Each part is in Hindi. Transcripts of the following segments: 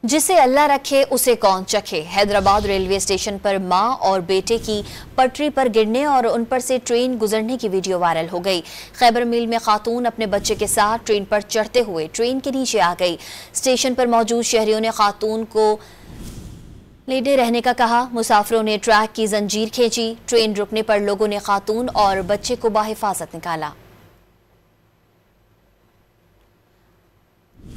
जिसे अल्लाह रखे उसे कौन चखे। हैदराबाद रेलवे स्टेशन पर मां और बेटे की पटरी पर गिरने और उन पर से ट्रेन गुजरने की वीडियो वायरल हो गई। खैबर मिल में खातून अपने बच्चे के साथ ट्रेन पर चढ़ते हुए ट्रेन के नीचे आ गई। स्टेशन पर मौजूद शहरियों ने खातून को लेटे रहने का कहा। मुसाफिरों ने ट्रैक की जंजीर खींची। ट्रेन रुकने पर लोगों ने खातून और बच्चे को बाहिफाजत निकाला।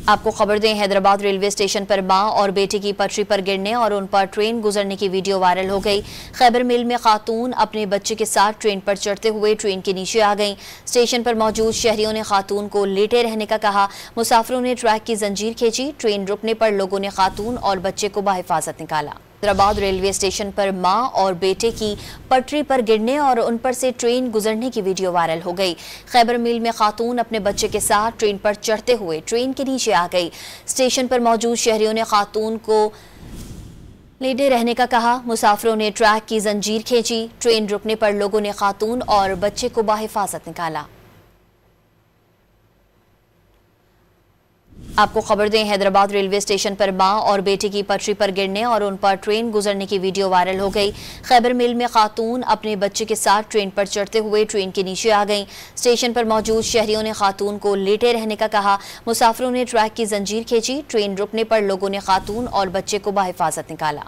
आपको खबर दें, हैदराबाद रेलवे स्टेशन पर मां और बेटे की पटरी पर गिरने और उन पर ट्रेन गुजरने की वीडियो वायरल हो गई। खैबर मिल में खातून अपने बच्चे के साथ ट्रेन पर चढ़ते हुए ट्रेन के नीचे आ गईं। स्टेशन पर मौजूद शहरियों ने खातून को लेटे रहने का कहा। मुसाफिरों ने ट्रैक की जंजीर खींची। ट्रेन रुकने पर लोगों ने खातून और बच्चे को बाहिफाजत निकाला। हैदराबाद रेलवे स्टेशन पर मां और बेटे की पटरी पर गिरने और उन पर से ट्रेन गुजरने की वीडियो वायरल हो गई। खैबर मिल में खातून अपने बच्चे के साथ ट्रेन पर चढ़ते हुए ट्रेन के नीचे आ गई। स्टेशन पर मौजूद शहरियों ने खातून को लेटे रहने का कहा। मुसाफिरों ने ट्रैक की जंजीर खींची। ट्रेन रुकने पर लोगों ने खातून और बच्चे को बाहिफाजत निकाला। आपको खबर दें, हैदराबाद रेलवे स्टेशन पर मां और बेटे की पटरी पर गिरने और उन पर ट्रेन गुजरने की वीडियो वायरल हो गई। खैबर मिल में खातून अपने बच्चे के साथ ट्रेन पर चढ़ते हुए ट्रेन के नीचे आ गईं। स्टेशन पर मौजूद शहरियों ने खातून को लेटे रहने का कहा। मुसाफिरों ने ट्रैक की जंजीर खींची। ट्रेन रुकने पर लोगों ने खातून और बच्चे को बाहिफाजत निकाला।